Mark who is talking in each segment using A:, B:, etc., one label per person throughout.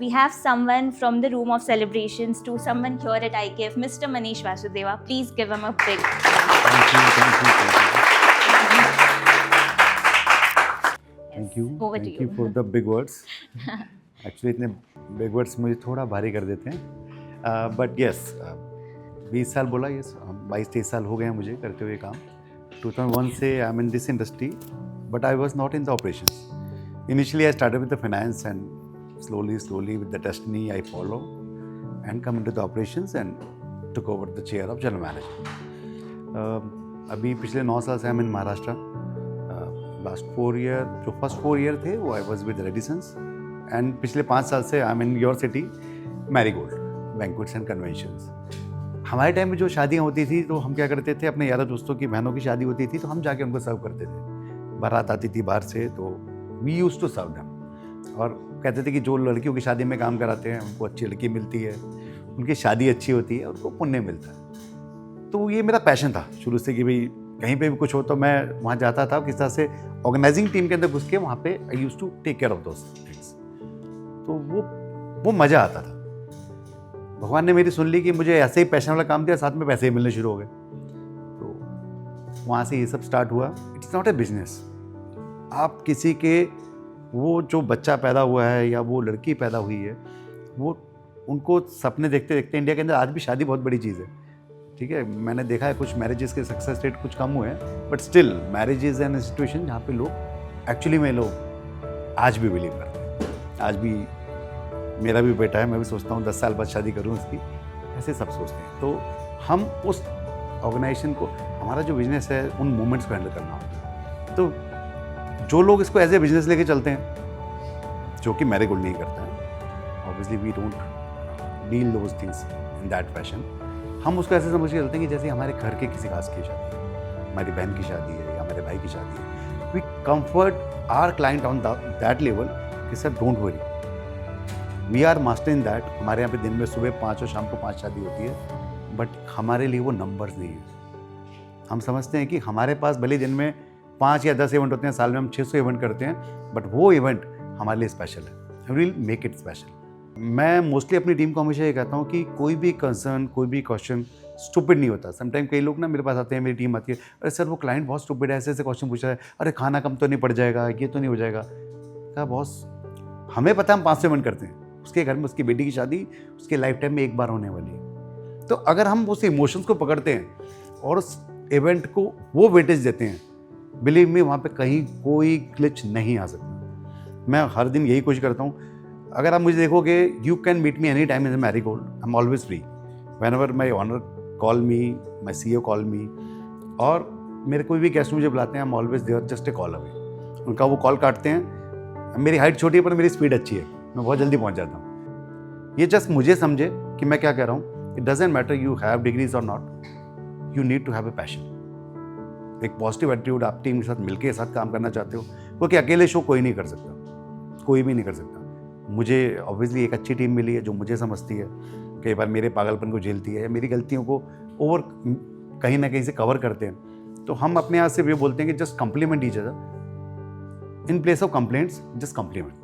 A: We have someone from the room of celebrations to someone here at IKF, Mr. Manish Vasudeva. Please give him a big
B: Thank you.
A: Over to
B: Thank you
A: you.
B: for the big words. Actually इतने big words मुझे थोड़ा भारी कर देते हैं. But yes, 20 साल बोला, yes, 22-23 साल हो गए हैं मुझे करते हुए काम. 2001 से I am in this industry, but I was not in the operations. Initially I started with the finance and slowly with the destiny I follow and come into the operations and took over the chair of general manager. अभी पिछले 9 साल से I'm in Maharashtra. Last 4 year जो first 4 year थे वो I was with रेडिसंस and पिछले 5 साल से I am in your city marigold banquets and conventions. हमारे टाइम में जो शादियाँ होती थी तो हम क्या करते थे, अपने यारों दोस्तों की बहनों की शादी होती थी तो हम जाके उनको सर्व करते थे. बारात आती थी बाहर से तो we use to serve them और कहते थे कि जो लड़कियों की शादी में काम कराते हैं उनको अच्छी लड़की मिलती है, उनकी शादी अच्छी होती है, उनको पुण्य मिलता है. तो ये मेरा पैशन था शुरू से कि भाई कहीं पे भी कुछ हो तो मैं वहाँ जाता था. किस तरह से ऑर्गेनाइजिंग टीम के अंदर घुस के वहाँ पे I use to take care of those things. तो वो मज़ा आता था. भगवान ने मेरी सुन ली कि मुझे ऐसे ही पैशन वाला काम दिया, साथ में पैसे ही मिलने शुरू हो गए. तो वहाँ से ये सब स्टार्ट हुआ. It's not a business. आप किसी के वो जो बच्चा पैदा हुआ है या वो लड़की पैदा हुई है, वो उनको सपने देखते देखते इंडिया के अंदर आज भी शादी बहुत बड़ी चीज़ है. ठीक है, मैंने देखा है कुछ मैरिजेस के सक्सेस रेट कुछ कम हुए हैं, but still marriage is an institution जहाँ पे लोग एक्चुअली में लोग आज भी बिलीव करते हैं. आज भी मेरा भी बेटा है, मैं भी सोचता हूँ 10 साल बाद शादी करूँ उसकी, ऐसे सब सोचते हैं. तो हम उस ऑर्गेनाइजेशन को, हमारा जो बिजनेस है उन मोमेंट्स को हैंडल करना होता है. तो जो लोग इसको एज ए बिजनेस लेके चलते हैं, जो कि मैरीगोल्ड नहीं करता है, obviously we don't deal those things in that fashion. हम उसको ऐसे समझ के चलते हैं कि जैसे हमारे घर के किसी खास की शादी है, हमारी बहन की शादी है या हमारे भाई की शादी है. We comfort our client on that level कि sir don't worry, we are master in that. हमारे यहाँ पे दिन में सुबह 5 और शाम को 5 शादी होती है, बट हमारे लिए वो नंबर्स नहीं है. हम समझते हैं कि हमारे पास भले दिन में 5 या 10 इवेंट होते हैं, साल में हम 600 इवेंट करते हैं, बट वो इवेंट हमारे लिए स्पेशल है. We will make it special. मैं मोस्टली अपनी टीम को हमेशा ये कहता हूँ कि कोई भी कंसर्न, कोई भी क्वेश्चन स्टूपिड नहीं होता. समटाइम कई लोग ना मेरे पास आते हैं, मेरी टीम आती है, अरे सर वो क्लाइंट बहुत स्टूपिड है, ऐसे ऐसे क्वेश्चन पूछ रहा है, अरे खाना कम तो नहीं पड़ जाएगा, ये तो नहीं हो जाएगा. कहा बॉस हमें पता है हम 500 इवेंट करते हैं, उसके घर में उसकी बेटी की शादी उसके लाइफ टाइम में एक बार होने वाली है. तो अगर हम उस इमोशंस को पकड़ते हैं और उस इवेंट को वो वेटेज देते हैं, बिलीव मी वहाँ पे कहीं कोई ग्लिच नहीं आ सकता. मैं हर दिन यही कोशिश करता हूँ. अगर आप मुझे देखोगे, you can meet me any time in Marigold, I am always free. Whenever my owner call me, my CEO call me, और मेरे कोई भी गेस्ट मुझे बुलाते हैं, I am always there just a call away. उनका वो call काटते हैं. मेरी हाइट छोटी है पर मेरी स्पीड अच्छी है, मैं बहुत जल्दी पहुँच जाता हूँ. ये जस्ट मुझे समझे कि मैं क्या कह रहा हूँ. It doesn't matter you have degrees और not, you need to have a passion. एक पॉजिटिव एटीट्यूड. आप टीम के साथ मिलकर साथ काम करना चाहते हो, क्योंकि अकेले शो कोई नहीं कर सकता, कोई भी नहीं कर सकता. मुझे ऑब्वियसली एक अच्छी टीम मिली है जो मुझे समझती है, कई बार मेरे पागलपन को झेलती है, मेरी गलतियों को ओवर कहीं ना कहीं से कवर करते हैं. तो हम अपने यहाँ से भी बोलते हैं कि just complement each other in place of complaints. Just complement.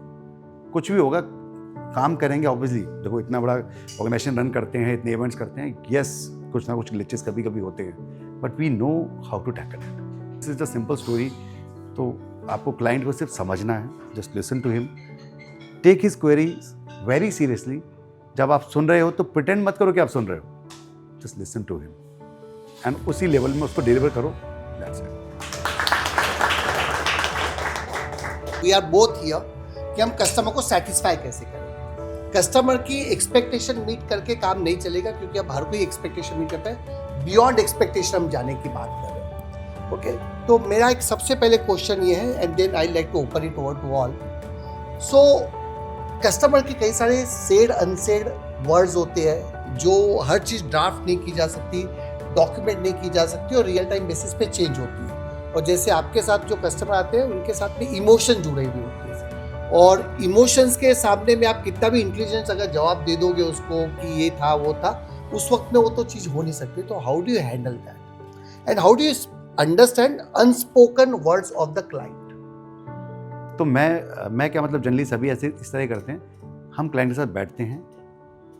B: कुछ भी होगा काम करेंगे. ऑब्वियसली देखो इतना बड़ा ऑर्गेनाइजेशन रन करते हैं, इतने इवेंट्स करते हैं, यस कुछ ना कुछ ग्लिचेस कभी कभी होते हैं, but we know how to tackle it. This is the simple story. तो आपको क्लाइंट को सिर्फ समझना है, just listen to him, take his queries very seriously. जब आप सुन रहे हो तो प्रिटेंड मत करो कि आप सुन रहे हो, just listen to him and उसी लेवल में उसको डिलीवर करो. That's it.
C: We are both here कि हम कस्टमर को सेटिस्फाई कैसे करें. कस्टमर की एक्सपेक्टेशन मीट करके काम नहीं चलेगा, क्योंकि अब हर कोई एक्सपेक्टेशन मीट करता है. बियॉन्ड एक्सपेक्टेशन हम जाने की बात कर रहे हैं. ओके, तो मेरा एक सबसे पहले क्वेश्चन ये है, and then I like to open it over to all. So customer के कई सारे सेड अनसेड वर्ड्स होते हैं, जो हर चीज़ ड्राफ्ट नहीं की जा सकती, डॉक्यूमेंट नहीं की जा सकती, और रियल टाइम बेसिस पे चेंज होती है. और जैसे आपके साथ जो कस्टमर आते हैं उनके साथ में इमोशन जुड़े हुए होते हैं, और इमोशंस के सामने में आप कितना भी इंटेलिजेंस अगर जवाब दे दोगे उसको कि ये था वो था, उस वक्त में वो तो चीज़ हो नहीं सकती. तो how do you handle that, and how do you understand unspoken words of the client?
B: तो मैं क्या मतलब जनरली सभी ऐसे इस तरह करते हैं. हम क्लाइंट के साथ बैठते हैं,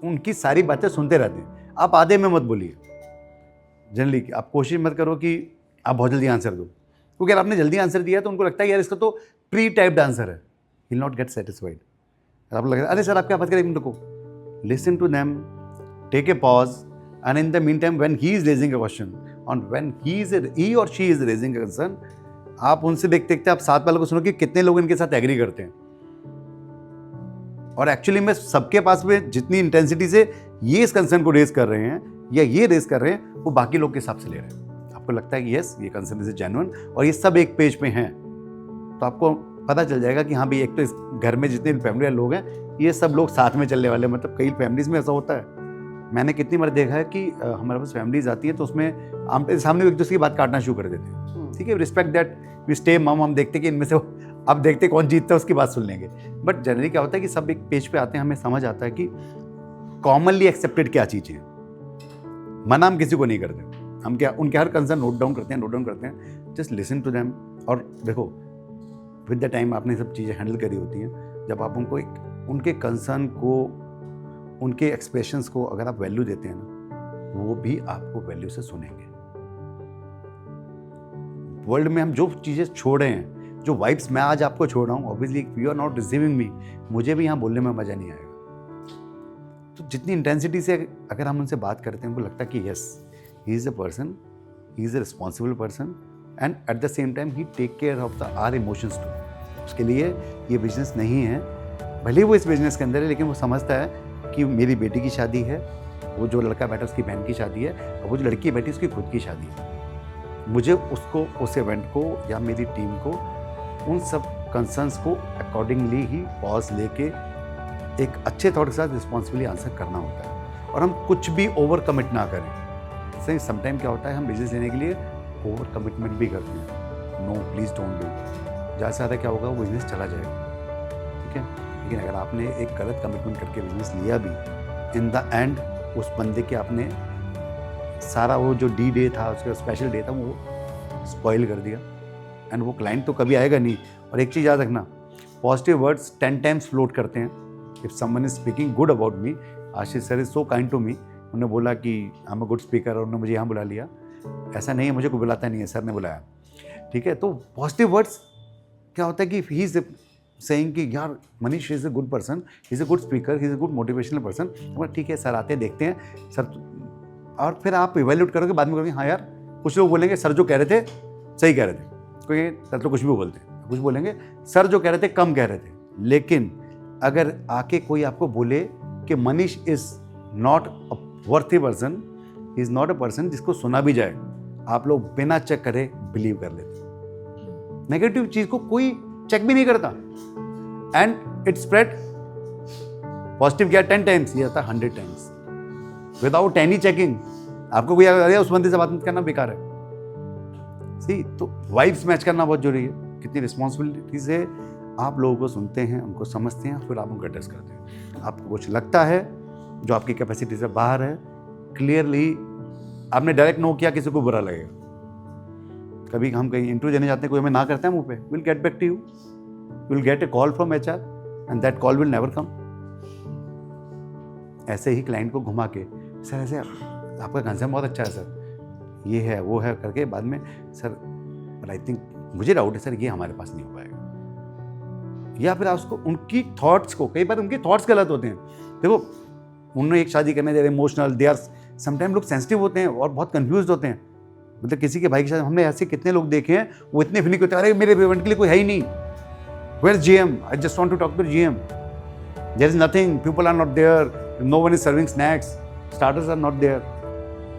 B: उनकी सारी बातें सुनते रहते हैं। आप आधे में मत बोलिए। जनरली आप कोशिश मत करो कि आप बहुत जल्दी आंसर दो, क्योंकि अगर आपने जल्दी आंसर दिया तो उनको लगता है यार इसका तो प्री टाइप्ड आंसर है, विल नॉट गेट सेटिस्फाइड। आपको लगता है अरे सर आप क्या बात करें, एक मिनट को listen to them, take a pause, and in the mean time when he is raising a question और व्हेन ही और she is raising a concern, आप उनसे देखते देखते आप साथ वालों को सुनो कि कितने लोग इनके साथ एग्री करते हैं। और एक्चुअली में सबके पास में जितनी इंटेंसिटी से ये इस कंसर्न को रेज कर रहे हैं या ये रेज कर रहे हैं, वो बाकी लोग के हिसाब से ले रहे हैं। आपको लगता है कि यस ये कंसर्न इज जेन्युइन और ये सब एक पेज पे हैं, तो आपको पता चल जाएगा कि हाँ भाई एक तो इस घर में जितने फैमिली लोग हैं ये सब लोग साथ में चलने वाले। मतलब कई फैमिलीज में ऐसा होता है, मैंने कितनी बार देखा है कि हमारे पास फैमिलीज आती है तो उसमें हम सामने एक दूसरे की बात काटना शुरू कर देते हैं। ठीक है, रिस्पेक्ट दैट, वी स्टे मम, हम देखते कि इनमें से अब देखते कौन जीतता है उसकी बात सुन लेंगे। बट जनरली क्या होता है कि सब एक पेज पे आते हैं, हमें समझ आता है कि कॉमनली एक्सेप्टेड क्या चीज़ें हैं, मना हम किसी को नहीं करते। हम क्या उनके हर कंसर्न नोट डाउन करते हैं, जस्ट लिसन टू देम। और देखो विद द टाइम आपने सब चीज़ें हैंडल करी होती हैं, जब आप उनको उनके कंसर्न को, उनके एक्सप्रेशंस को अगर आप वैल्यू देते हैं ना, वो भी आपको वैल्यू से सुनेंगे। वर्ल्ड में हम जो चीज़ें छोड़ रहे हैं, जो वाइब्स मैं आज आपको छोड़ रहा हूँ, obviously you are not receiving me, मुझे भी यहाँ बोलने में मज़ा नहीं आएगा। तो जितनी इंटेंसिटी से अगर हम उनसे बात करते हैं, उनको लगता है कि yes he is a person, he is a responsible person and at the same time he take care of the our emotions too. उसके लिए ये बिजनेस नहीं है, भले वो इस बिजनेस के अंदर है, लेकिन वो समझता है कि मेरी बेटी की शादी है, वो जो लड़का बैठा उसकी बहन की शादी है, और वो जो लड़की बैठी उसकी खुद की शादी है। मुझे उसको, उस इवेंट को या मेरी टीम को उन सब कंसर्न्स को अकॉर्डिंगली ही पॉज लेके एक अच्छे थॉट के साथ रिस्पॉन्सिबली आंसर करना होता है, और हम कुछ भी ओवर कमिट ना करें। सही समटाइम क्या होता है, हम बिजनेस लेने के लिए ओवर कमिटमेंट भी करते हैं। नो प्लीज़ डोंट डू, ज़्यादा से ज़्यादा क्या होगा, वो बिजनेस चला जाएगा। ठीक है, लेकिन अगर आपने एक गलत कमिटमेंट करके बिजनेस लिया भी, इन द एंड उस बंदे के आपने सारा वो जो डी डे था, उसका स्पेशल डे था, वो स्पॉइल कर दिया, एंड वो क्लाइंट तो कभी आएगा नहीं। और एक चीज़ याद रखना, पॉजिटिव वर्ड्स 10 टाइम्स फ्लोट करते हैं। If someone is speaking good about me, Ashish sir is so kind to me, उन्होंने बोला कि I am a good speaker और उन्होंने मुझे यहाँ बुला लिया, ऐसा नहीं है, मुझे कोई बुलाता नहीं है, सर ने बुलाया। ठीक है, तो पॉजिटिव वर्ड्स क्या होता है कि ही इज सेइंग कि यार Manish is a good person, he is a good speaker, he is a good motivational person. ठीक है सर, आते हैं देखते हैं सर, और फिर आप इवैल्यूएट करोगे, बाद में करोगे हाँ यार कुछ लोग बोलेंगे सर जो कह रहे थे सही कह रहे थे, क्योंकि सर तो कुछ भी बोलते हैं, कुछ बोलेंगे सर जो कह रहे थे कम कह रहे थे। लेकिन अगर आके कोई आपको बोले कि Manish is not a worthy person, is not a person जिसको सुना भी जाए, आप लोग बिना चेक करे बिलीव कर लेते। नेगेटिव चीज़ को कोई चेक भी नहीं करता, एंड इट स्प्रेड। पॉजिटिव क्या 10 टाइम्स, ये आता 100 टाइम्स विदाउट एनी चेकिंग। आपको कोई अगर उस बंदे से बात करना बेकार है। सी, तो वाइब्स मैच करना बहुत जरूरी है। कितनी रिस्पॉन्सिबिलिटी से आप लोगों को सुनते हैं, उनको समझते हैं, फिर आप उनको एड्रेस करते हैं। आपको कुछ लगता है जो आपकी कैपेसिटी से बाहर है, क्लियरली आपने डायरेक्ट नो किया, किसी को बुरा लगेगा। कभी हम कहीं इंटरव्यू देने जाते हैं, कोई हमें ना करता है मुंह पे, will get back to you, will get a call from HR and that call will never come. ऐसे ही क्लाइंट को घुमा के, सर ऐसे आपका कंसर्न बहुत अच्छा है सर, ये है वो है करके, बाद में सर बट आई थिंक मुझे डाउट है सर ये हमारे पास नहीं हो पाएगा। या फिर आप उसको उनकी थॉट्स को, कई बार उनके थॉट्स गलत होते हैं। देखो उन्होंने एक शादी करने दे रहे, इमोशनल, दे आर समटाइम लोग सेंसिटिव होते हैं और बहुत कंफ्यूज होते हैं। मतलब किसी के भाई के साथ हमने ऐसे कितने लोग देखे हैं, वो इतने फिनिक होते हैं, अरे मेरे इवेंट के लिए कोई है ही नहीं, where GM, I just want to talk to GM, there is nothing, people are not there, no one is serving snacks, starters are not there.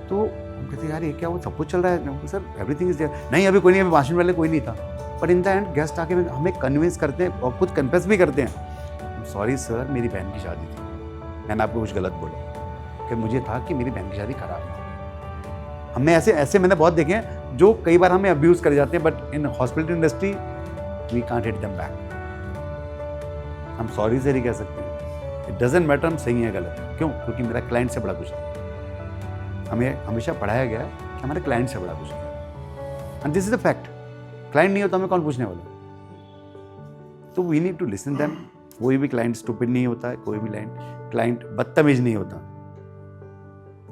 B: तो हम कहते हैं यार ये क्या, वो सब कुछ चल रहा है सर, एवरीथिंग इज देयर। नहीं अभी कोई नहीं, अभी भाषण वाले कोई नहीं था। But in the end guest आके हमें कन्विंस करते हैं और खुद कन्फेस भी करते हैं, सॉरी सर मेरी बहन की शादी थी, मैंने आपको कुछ गलत बोला, कि मुझे था कि मेरी बहन की शादी खराब ना हो। हमने ऐसे मैंने बहुत देखे हैं जो कई बार हमें अब्यूज़ कर जाते हैं, but in hospital industry we can't hit them back. हम सॉरी से नहीं कह सकते, इट डजेंट मैटर हम सही है गलत है। क्यों? क्योंकि मेरा क्लाइंट से बड़ा कुछ नहीं। हमें हमेशा पढ़ाया गया है कि हमारे क्लाइंट से बड़ा कुछ नहीं, and this is the fact. Client नहीं होता हमें कौन पूछने वाला? तो we need to listen them, कोई भी क्लाइंट स्टूपिड नहीं होता है, कोई भी क्लाइंट बदतमीज नहीं होता।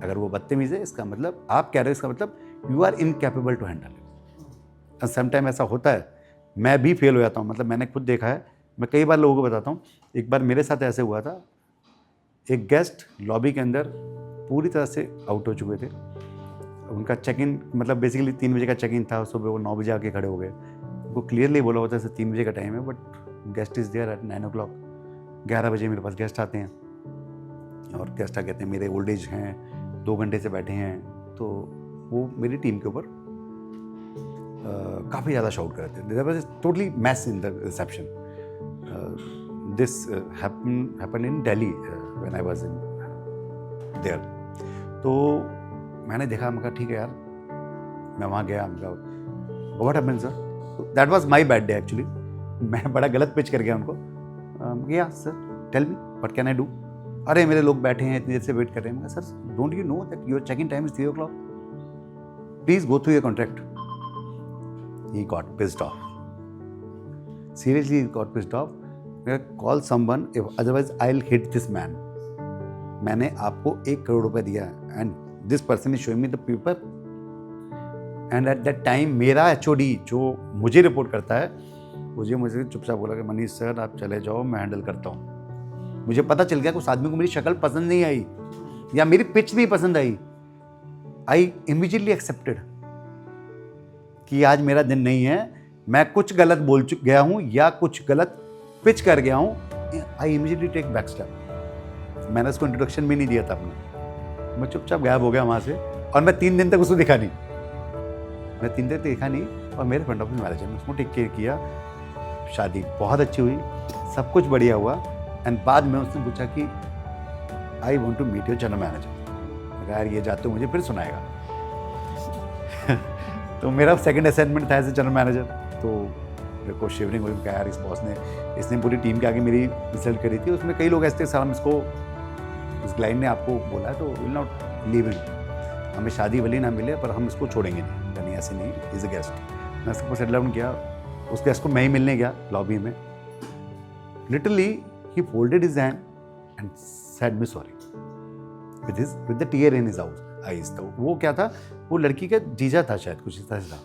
B: अगर वो बदतमीज है इसका मतलब आप कह रहे हो, इसका मतलब you are incapable to handle it. Sometime ऐसा होता है, मैं भी फेल हो जाता हूँ, मतलब मैंने खुद देखा है, मैं कई बार लोगों को बताता हूँ। एक बार मेरे साथ ऐसे हुआ था, एक गेस्ट लॉबी के अंदर पूरी तरह से आउट हो चुके थे। उनका चेक इन मतलब बेसिकली 3 बजे का चेक इन था, सुबह वो 9 बजे आके खड़े हो गए। उनको क्लियरली बोला होता है 3 बजे का टाइम है, but guest is there at 9 o'clock। 11 बजे मेरे पास गेस्ट आते हैं और गेस्ट आ कहते हैं मेरे ओल्ड एज हैं, 2 घंटे से बैठे हैं। तो वो मेरी टीम के ऊपर काफ़ी ज़्यादा शाउट कर रहे थे। There was totally mess in the reception. This happened in Delhi when I was in there. तो मैंने देखा, मैं कहा ठीक है यार, मैं वहाँ गया, मैं कहा what happened sir, that was my bad day actually. मैं बड़ा गलत पिच कर गया उनको। गया sir tell me what can I do. अरे मेरे लोग बैठे हैं, इतनी देर से वेट कर रहे हैं। मैं कहा sir don't you know that your check in time is 3 o'clock, please go through your contract. He got pissed off, seriously he got pissed off. Call someone otherwise I will hit this man. मैंने आपको 1 करोड़ रुपए दिया है and this person is showing me the paper. And at that time मेरा HOD जो मुझे report करता है, मुझे चुपचाप बोला कि मनीष सर आप चले जाओ, मैं हैंडल करता हूँ। मुझे पता चल गया कि उस आदमी को मेरी शक्ल पसंद नहीं आई या मेरी पिच नहीं पसंद आई। आई इमीडिएटली एक्सेप्टेड कि आज मेरा दिन नहीं है, मैं कुछ गलत बोल गया हूँ या कुछ गलत पिच कर गया हूँ। I immediately take back step. मैंने उसको इंट्रोडक्शन भी नहीं दिया था अपना, मैं चुपचाप गायब हो गया वहाँ से। और मैं 3 दिन तक उसको दिखा नहीं, और मेरे फ्रंट ऑफिस मैनेजर ने उसको टेक केयर किया। शादी बहुत अच्छी हुई, सब कुछ बढ़िया हुआ। एंड बाद में उसने पूछा कि I want to meet your general manager. यार ये जाते हुए मुझे फिर सुनाएगा। तो मेरा सेकंड असाइनमेंट था एज ए जनरल मैनेजर। तो मेरे को शिवरिंग हुई, कहा यार इस बॉस ने, इसने पूरी टीम के आगे मेरी इंसल्ट करी थी। उसमें कई लोग ऐसे थे, सर हम इसको, इस क्लाइंट ने आपको बोला है तो विल नॉट लीव हिम, हमें शादी भले ना मिले पर हम इसको छोड़ेंगे नहीं, ऐसे नहीं, इज़ अ गेस्ट। मैं सबको सेटल डाउन किया। उस गेस्ट को मैं ही मिलने गया लॉबी में। Literally he folded his hand and said me sorry with the tier in his eyes. तो वो क्या था, वो लड़की का जीजा था शायद, कुछ इस तरह से था।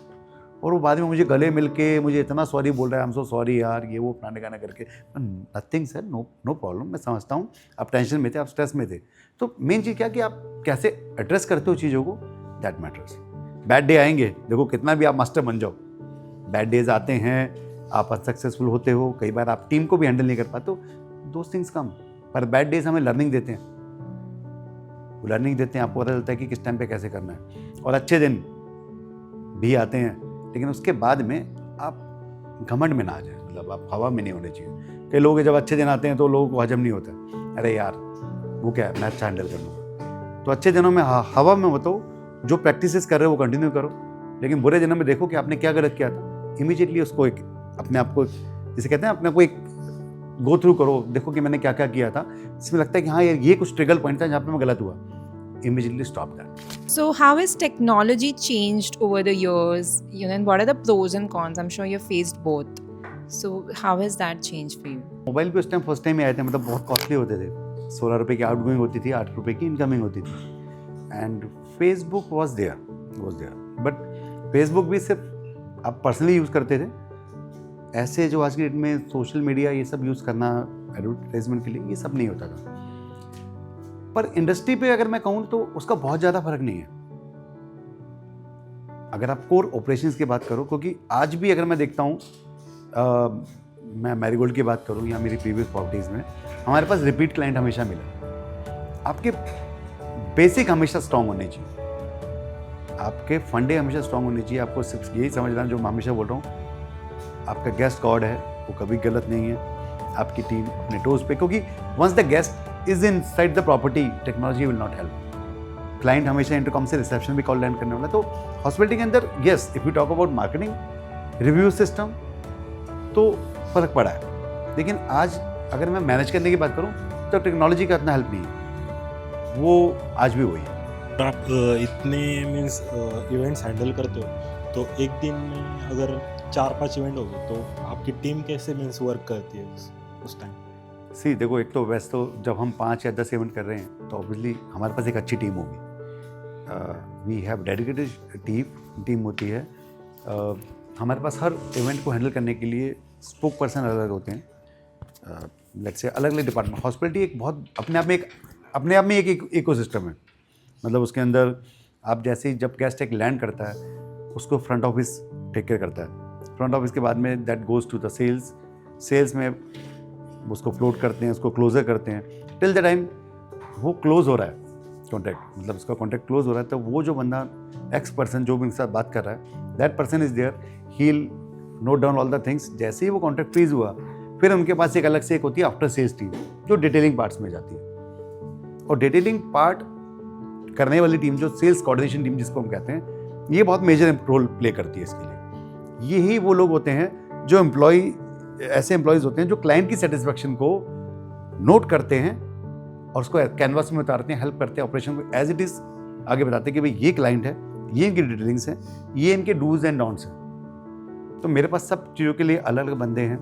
B: और वो बाद में मुझे गले मिल के मुझे इतना सॉरी बोल रहा है, आई एम सो सॉरी यार, ये वो फलाने गाना करके। नथिंग सर, नो प्रॉब्लम, मैं समझता हूँ आप टेंशन में थे, आप स्ट्रेस में थे। तो मेन चीज़ क्या कि आप कैसे एड्रेस करते हो चीज़ों को, दैट मैटर्स। बैड डे आएंगे, देखो कितना भी आप मास्टर बन जाओ, बैड डेज आते हैं, आप अनसक्सेसफुल होते हो, कई बार आप टीम को भी हैंडल नहीं कर पाते, दोज थिंग्स कम। पर बैड डेज हमें लर्निंग देते हैं, आपको पता चलता है कि किस टाइम पे कैसे करना है। और अच्छे दिन भी आते हैं, लेकिन उसके बाद में आप घमंड में ना आ जाए, मतलब आप हवा में नहीं होने चाहिए। कई लोग जब अच्छे दिन आते हैं तो लोगों को हजम नहीं होता, अरे यार वो क्या है, मैं अच्छा हैंडल कर लूँगा। तो अच्छे दिनों में हवा में बताओ, जो प्रैक्टिसेस कर रहे हो वो कंटिन्यू करो, लेकिन बुरे दिनों में देखो कि आपने क्या गलत किया था, इमीडिएटली उसको एक अपने आप को, जिसे कहते हैं अपने को एक गो थ्रू करो, देखो कि मैंने क्या क्या किया था, इसमें लगता है कि हाँ ये कुछ ट्रिगल पॉइंट था जहाँ पे मैं गलत हुआ, immediately stop that.
D: So how has technology changed over the years, and what are the pros and cons? I'm sure you've faced both. So how has that changed for you?
B: Mobile भी उस time first time ही आए थे, मतलब बहुत costly होते थे। 16 रुपये की आउटगोइंग होती थी, 8 रुपये की इनकमिंग होती थी। And Facebook was there, but Facebook भी सिर्फ आप पर्सनली यूज़ करते थे। ऐसे जो आज की डेट में सोशल मीडिया ये सब यूज़ करना एडवर्टाइजमेंट के लिए, ये सब नहीं होता था। पर इंडस्ट्री पे अगर मैं कहूँ तो उसका बहुत ज़्यादा फर्क नहीं है। अगर आप कोर ऑपरेशंस की बात करो, क्योंकि आज भी अगर मैं देखता हूँ, मैं मैरीगोल्ड की बात करूँ या मेरी प्रीवियस प्रॉपर्टीज़ में, हमारे पास रिपीट क्लाइंट हमेशा मिले। आपके बेसिक हमेशा स्ट्रॉन्ग होने चाहिए, आपके फंडे हमेशा स्ट्रॉन्ग होने चाहिए। आपको सिर्फ यही समझना जो मैं हमेशा बोल रहा हूँ, आपका गेस्ट गॉड है, वो कभी गलत नहीं है। आपकी टीम अपने टोज पे, क्योंकि once the guest is inside the property, technology will not help. Client हमेशा इंटरकॉम से रिसेप्शन भी कॉल लैंड करने वाला। तो हॉस्पिटलिटी के अंदर yes, if you talk about marketing, review system, तो फर्क पड़ा है। लेकिन आज अगर मैं मैनेज करने की बात करूँ तो टेक्नोलॉजी का इतना हेल्प नहीं है, वो आज भी वही है।
E: आप इतने मीन्स इवेंट्स हैंडल करते हो, तो एक दिन में अगर 4-5 इवेंट हो गए तो आपकी टीम कैसे मीन्स वर्क करती है उस टाइम?
B: सी देखो, एक तो वैसे तो जब हम 5 या 10 इवेंट कर रहे हैं तो ऑब्वियसली हमारे पास एक अच्छी टीम होगी. वी हैव डेडिकेटेड टीम होती है. हमारे पास हर इवेंट को हैंडल करने के लिए स्पोक पर्सन अलग अलग होते हैं. लेट्स से अलग अलग डिपार्टमेंट. हॉस्पिटलिटी एक बहुत अपने आप में एक इकोसिस्टम है. मतलब उसके अंदर आप जैसे ही जब गेस्ट एक लैंड करता है उसको फ्रंट ऑफिस टेक केयर करता है. फ्रंट ऑफिस के बाद में that goes to the sales में उसको फ्लोट करते हैं, उसको क्लोजर करते हैं. टिल द टाइम वो क्लोज हो रहा है कॉन्टैक्ट, मतलब उसका कॉन्टैक्ट क्लोज हो रहा है, तो वो जो बंदा एक्स पर्सन जो भी उनके साथ बात कर रहा है, that person is there, he will note down all the things. जैसे ही वो कॉन्टैक्ट फ्रीज हुआ फिर उनके पास एक अलग से एक होती है आफ्टर सेल्स टीम जो डिटेलिंग पार्ट्स में जाती है. और डिटेलिंग पार्ट करने वाली टीम जो सेल्स कोऑर्डिनेशन टीम जिसको हम कहते हैं, ये बहुत मेजर रोल प्ले करती है इसके लिए. यही वो लोग होते हैं जो ऐसे एम्प्लॉयज़ होते हैं जो क्लाइंट की सेटिस्फेक्शन को नोट करते हैं और उसको कैनवास में उतारते हैं, हेल्प करते हैं ऑपरेशन को एज इट इज़ आगे बताते हैं कि भाई ये क्लाइंट है, ये इनकी डिटेलिंग्स हैं, ये इनके डूज एंड डोंट्स हैं. तो मेरे पास सब चीज़ों के लिए अलग अलग बंदे हैं.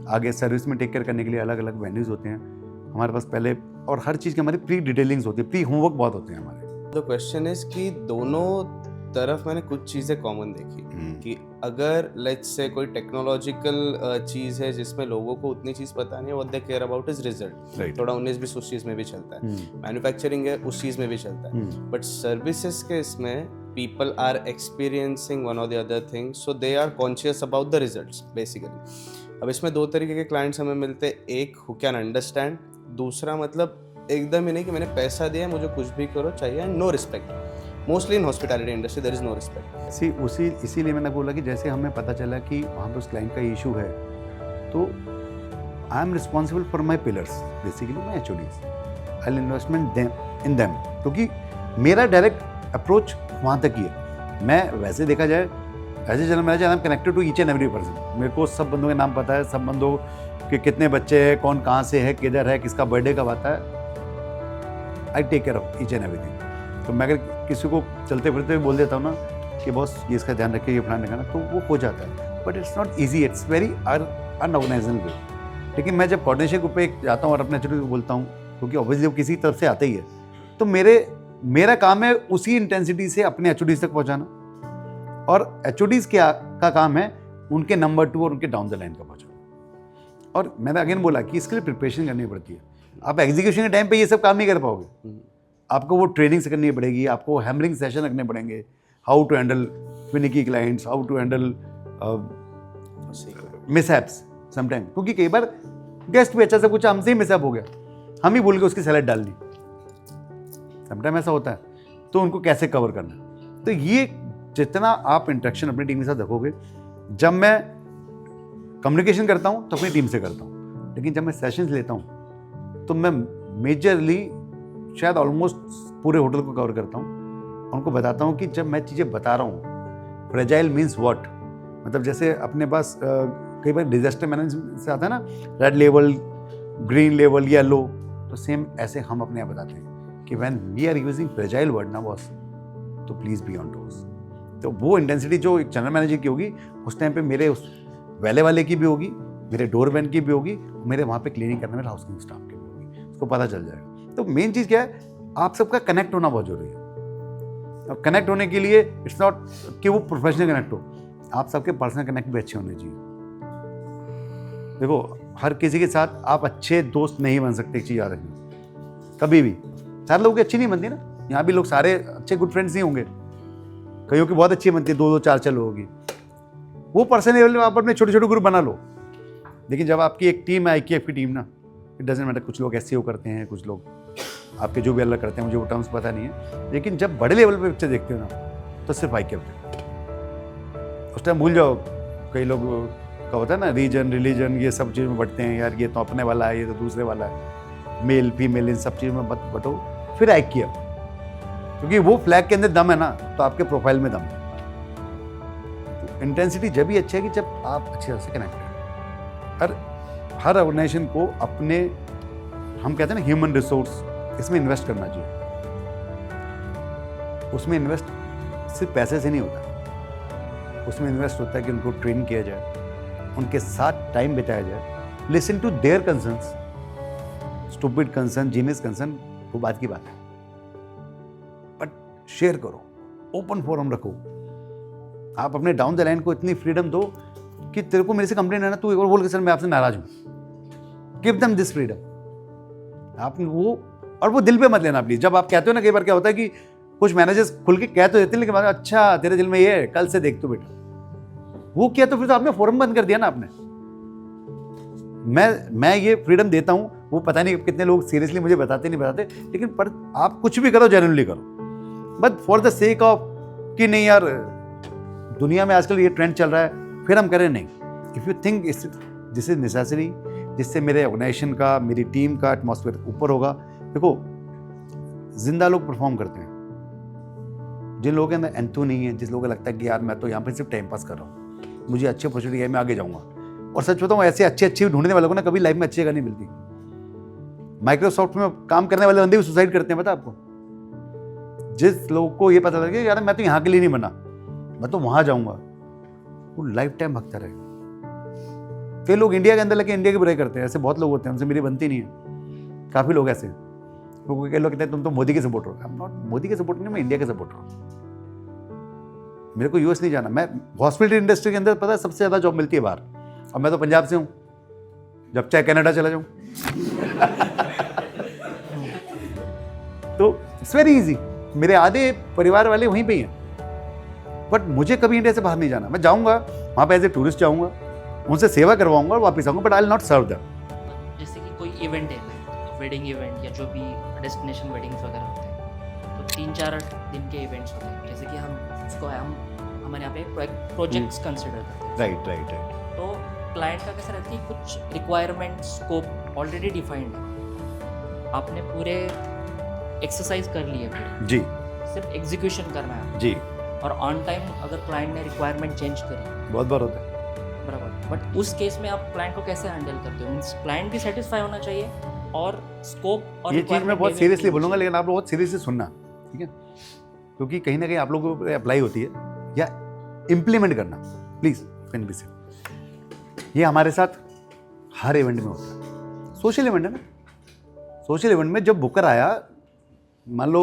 B: आगे सर्विस में टेक केयर करने के लिए अलग अलग वेन्यूज़ होते हैं हमारे पास पहले, और हर चीज़ की हमारी प्री डिटेलिंग्स होती है, प्री होमवर्क बहुत होते हैं हमारे.
F: द क्वेश्चन इज कि दोनों तरफ मैंने कुछ चीज़ें कॉमन देखी कि अगर लेट्स से कोई टेक्नोलॉजिकल चीज़ है जिसमें लोगों को उतनी चीज़ पता नहीं है, what they care about is result. थोड़ा 19-20 उस चीज़ में भी चलता है. मैन्युफैक्चरिंग है उस चीज़ में भी चलता है. बट सर्विसेज के इसमें people are experiencing one or the other thing, so they are conscious about the results basically. अब इसमें दो तरीके के क्लाइंट्स हमें मिलते हैं. एक who can understand, दूसरा मतलब एकदम ही नहीं कि मैंने पैसा दिया है मुझे कुछ भी करो चाहिए, no respect. Mostly in hospitality industry there is no respect.
B: इसीलिए मैंने बोला कि जैसे हमें पता चला कि वहाँ पर उस क्लाइंट का इशू है, तो I am responsible for my pillars, basically my HODs. I investment in them, क्योंकि मेरा डायरेक्ट अप्रोच वहाँ तक ही है. मैं वैसे देखा जाए as a general manager I am connected to each and every person. मेरे को सब बंदों के नाम पता है, सब बंदों के कितने बच्चे हैं, कौन कहाँ से है, किधर है, किसका बर्थडे कब आता है. I take care of each and everything. तो मैं अगर किसी को चलते फिरते हुए बोल देता हूँ ना कि बॉस ये इसका ध्यान रखिए, ये प्लान रखना, तो वो हो जाता है. But it's not easy, it's very unorganisable way. लेकिन मैं जब कोऑर्डिनेशन ग्रुप पे जाता हूँ और अपने HOD को बोलता हूँ, क्योंकि ऑब्वियसली वो किसी तरफ से आता ही है, तो मेरा काम है उसी इंटेंसिटी से अपने HODs तक पहुँचाना, और HODs का काम है उनके नंबर 2 और उनके डाउन द लाइन का पहुँचाना. और मैंने अगेन बोला कि इसके लिए प्रिपरेशन करनी पड़ती है. आप एग्जीक्यूशन के टाइम पे ये सब काम नहीं कर पाओगे. आपको वो ट्रेनिंग से करनी पड़ेगी, आपको हैमरिंग सेशन रखने पड़ेंगे, how to handle finicky clients, how to handle mishaps sometime. क्योंकि कई बार गेस्ट भी अच्छा से कुछ हमसे ही मिसहैप हो गया, हम ही भूल के उसकी सैलेड डाल दी, समटाइम ऐसा होता है. तो उनको कैसे कवर करना. तो ये जितना आप इंटरेक्शन अपनी टीम के साथ रखोगे, जब मैं कम्युनिकेशन करता हूँ तो अपनी टीम से करता हूँ, लेकिन जब मैं सेशंस लेता हूँ तो मैं मेजरली शायद ऑलमोस्ट पूरे होटल को कवर करता हूँ. उनको बताता हूँ कि जब मैं चीज़ें बता रहा हूँ, फ्रेजाइल मीन्स व्हाट, मतलब जैसे अपने पास कई बार डिजास्टर मैनेजमेंट से आता है ना, red level, green level, yellow, तो सेम ऐसे हम अपने आप बताते हैं कि when we are using fragile word ना बॉस, तो प्लीज़ बी ऑन टोज. तो वो इंटेंसिटी जो एक जनरल मैनेजर की होगी उस टाइम पे मेरे उस वैले वाले की भी होगी, मेरे डोरमैन की भी होगी, मेरे वहाँ पे क्लीनिंग करने में हाउसिंग स्टाफ की भी होगी. उसको पता चल जाएगा. तो मेन चीज़ क्या है, आप सबका कनेक्ट होना बहुत जरूरी है. और कनेक्ट होने के लिए इट्स नॉट कि वो प्रोफेशनल कनेक्ट हो, आप सबके पर्सनल कनेक्ट भी अच्छे होने चाहिए. देखो, हर किसी के साथ आप अच्छे दोस्त नहीं बन सकते, एक चीज़ याद रखना कभी भी. सारे लोगों की अच्छी नहीं बनती ना, यहाँ भी लोग सारे अच्छे गुड फ्रेंड्स नहीं होंगे, कईयों की बहुत अच्छी बनती है, 2-2, 4-4 लोगों की. वो पर्सनल लेवल में आप अपने छोटे छोटे ग्रुप बना लो. लेकिन जब आपकी एक टीम है, IKF की टीम ना, इट डजंट मैटर, कुछ लोग SEO करते हैं, कुछ लोग आपके जो भी अलग करते हैं, मुझे वो टर्म्स पता नहीं है. लेकिन जब बड़े लेवल पे पिक्चर देखते हो ना, तो सिर्फ IKF देखो. उस टाइम भूल जाओ, कई लोग का होता है ना रीजन, रिलीजन, ये सब चीज़ में बटते हैं. यार ये तो अपने वाला है, ये तो दूसरे वाला है, मेल फीमेल, इन सब चीज़ में मत बटो. फिर IKF, क्योंकि वो फ्लैग के अंदर दम है ना, तो आपके प्रोफाइल में दम है. तो इंटेंसिटी जब भी अच्छी है कि जब आप अच्छी तरह से कनेक्ट हैं. हर ऑर्गेनाइजेशन को अपने, हम कहते हैं ना ह्यूमन रिसोर्स, इसमें इन्वेस्ट करना चाहिए. उसमें इन्वेस्ट सिर्फ पैसे से नहीं होता, उसमें इन्वेस्ट होता है कि उनको ट्रेन किया जाए, उनके साथ टाइम बिताया जाए, listen to their concerns, stupid concern, genius concern, वो बात की बात है, बट शेयर करो, ओपन फोरम रखो। आप अपने डाउन द लाइन को इतनी फ्रीडम दो कि तेरे को मेरे से कंप्लेंट है ना, तू एक बार बोल के सर मैं आपसे नाराज हूँ, गिव देम दिस फ्रीडम। आप वो, और वो दिल पे मत लेना प्लीज। जब आप कहते हो ना, कई बार क्या होता है कि कुछ मैनेजर्स खुल के कह तो देते हैं, लेकिन बाद में, अच्छा तेरे दिल में ये है, कल से देख तो बेटा, वो किया तो फिर तो आपने फोरम बंद कर दिया ना आपने। मैं ये फ्रीडम देता हूँ, वो पता नहीं कितने लोग सीरियसली मुझे बताते नहीं बताते, लेकिन पर आप कुछ भी करो जेन्युइनली करो, but for the sake of कि नहीं यार दुनिया में आजकल ये ट्रेंड चल रहा है, फिर हम करें नहीं। If you think this is necessary, जिससे मेरे ऑर्गेनाइजेशन का, मेरी टीम का एटमॉस्फेयर ऊपर होगा। देखो, जिंदा लोग परफॉर्म करते हैं, जिन लोगों के अंदर एंथू नहीं है, जिस लोगों को लगता है कि यार मैं तो यहाँ पे सिर्फ टाइम पास कर रहा हूँ, मुझे अच्छी अपॉर्चुनिटी है, मैं आगे जाऊँगा। और सच बताऊँ, ऐसे अच्छे ढूंढने वालों को ना कभी लाइफ में अच्छी जगह नहीं मिलती। माइक्रोसॉफ्ट में काम करने वाले बंदे भी सुसाइड करते हैं, पता आपको। जिस लोगों को ये पता लगे यार मैं तो यहाँ के लिए नहीं बना, मैं तो वहाँ जाऊँगा, वो लाइफ टाइम भगता रहेगा। कई लोग इंडिया के अंदर लगे इंडिया की बुराई करते हैं, ऐसे बहुत लोग होते हैं, उनसे मेरी बनती नहीं है। काफ़ी लोग ऐसे, कई लोग कहते हैं तुम तो मोदी के सपोर्टर हो। आई एम नॉट मोदी के सपोर्टर, नहीं, मैं इंडिया के सपोर्टर हूँ। मेरे को यूएस नहीं जाना। मैं हॉस्पिटलिटी इंडस्ट्री के अंदर पता है सबसे ज़्यादा जॉब मिलती है बाहर, और मैं तो पंजाब से हूँ, जब चाहे कनाडा चला जाऊँ। तो इट्स वेरी इजी, मेरे आधे परिवार वाले वहीं पे ही हैं, बट मुझे कभी इंडिया से बाहर नहीं जाना। मैं जाऊँगा वहाँ पे एज ए टूरिस्ट जाऊँगा, उनसे सेवा करवाऊंगा और वापस आऊँगा, but I will not serve them.
G: जैसे कि कोई इवेंट है, वेडिंग इवेंट या जो भी डेस्टिनेशन वेडिंग्स वगैरह होते हैं, तो 3-4 दिन के इवेंट्स होते हैं, जैसे कि हम उसको हमारे यहाँ पे प्रोजेक्ट्स कंसिडर करते हैं।
B: राइट।
G: तो क्लाइंट का कैसा रहता है कि कुछ रिक्वायरमेंट स्कोप ऑलरेडी डिफाइंड है, आपने पूरे एक्सरसाइज कर लिए पूरे,
B: जी
G: सिर्फ एग्जीक्यूशन करना है
B: जी,
G: और ऑन टाइम अगर क्लाइंट ने रिक्वायरमेंट चेंज करी,
B: बहुत बार होता है।
G: बराबर, बट उस केस में आप क्लाइंट को कैसे हैंडल करते हो? मींस क्लाइंट भी सेटिस्फाई होना चाहिए और स्कोप और
B: ये चीज़ मैं बहुत सीरियसली बोलूँगा, लेकिन आप लोग बहुत सीरियसली सुनना, ठीक है, क्योंकि कहीं ना कहीं आप लोगों को अप्लाई होती है या इम्प्लीमेंट करना, प्लीज़ कैन बी से। ये हमारे साथ हर इवेंट में होता है। सोशल इवेंट है ना, सोशल इवेंट में जब बुकर आया, मान लो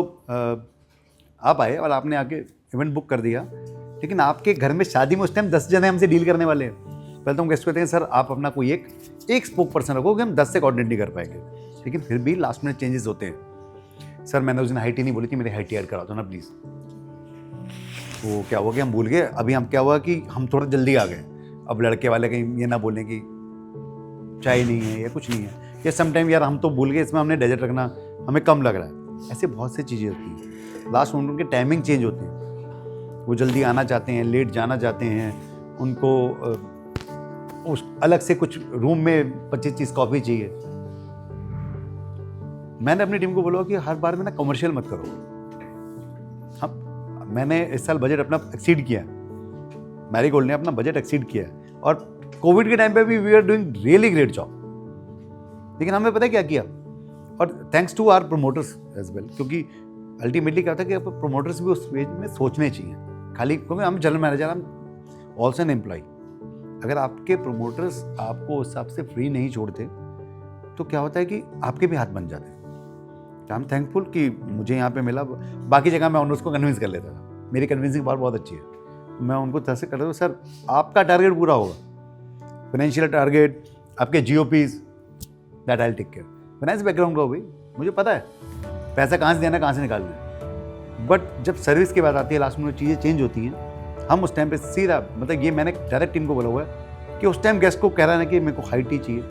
B: आप आए और आपने आके इवेंट बुक कर दिया, लेकिन आपके घर में शादी में उस टाइम 10 जने हमसे डील करने वाले हैं। पहले तो हम गेस्ट कहते हैं सर आप अपना कोई एक स्पोक पर्सन रखो कि हम 10 से कोऑर्डिनेट नहीं कर पाएंगे, लेकिन फिर भी लास्ट मिनट चेंजेस होते हैं। सर मैंने उस दिन हाइट ही नहीं बोली थी, मेरी हाइट ऐड करा दो ना प्लीज़। वो क्या हुआ कि हम भूल गए, अभी हम क्या हुआ कि हम थोड़ा जल्दी आ गए। अब लड़के वाले कहीं ये ना बोलें कि चाय नहीं है या कुछ नहीं है, या समटाइम यार हम तो भूल गए, इसमें हमने डेजर्ट रखना, हमें कम लग रहा है। ऐसे बहुत सी चीज़ें होती हैं, लास्ट मोमेंट उनके टाइमिंग चेंज होते हैं, वो जल्दी आना चाहते हैं, लेट जाना चाहते हैं, उनको उस अलग से कुछ रूम में 25 चीज़ कॉफ़ी चाहिए। मैंने अपनी टीम को बोला कि हर बार में ना कमर्शियल मत करो। हम मैंने इस साल बजट अपना एक्सीड किया, मैरीगोल्ड ने अपना बजट एक्सीड किया, और कोविड के टाइम पे भी we are doing really great job. लेकिन हमें पता है क्या किया, और thanks to our promoters as well, क्योंकि अल्टीमेटली क्या होता है कि प्रोमोटर्स भी उस वे में सोचने चाहिए, खाली क्योंकि हम जनरल मैनेजर, हम ऑल्सो एन एम्प्लॉय। अगर आपके प्रोमोटर्स आपको उस हिसाब से फ्री नहीं छोड़ते तो क्या होता है कि आपके भी हाथ बन जाते हैं। आई एम थैंकफुल कि मुझे यहाँ पे मिला। बाकी जगह मैं ऑनर्स को कन्विंस कर लेता था, मेरी कन्विंसिंग पावर बहुत अच्छी है, मैं उनको तरह से करता हूँ सर आपका टारगेट पूरा होगा, फाइनेंशियल टारगेट, आपके GOPs, that I will take care. Finance background का हो भाई, मुझे पता है पैसा कहाँ से देना कहाँ से निकालना है, बट जब सर्विस की बात आती है, लास्ट में चीज़ें चेंज होती हैं, हम उस टाइम पे सीधा, मतलब ये मैंने डायरेक्ट टीम को बोला हुआ है कि उस टाइम गेस्ट को कह रहा है ना कि मेरे को हाई टी चाहिए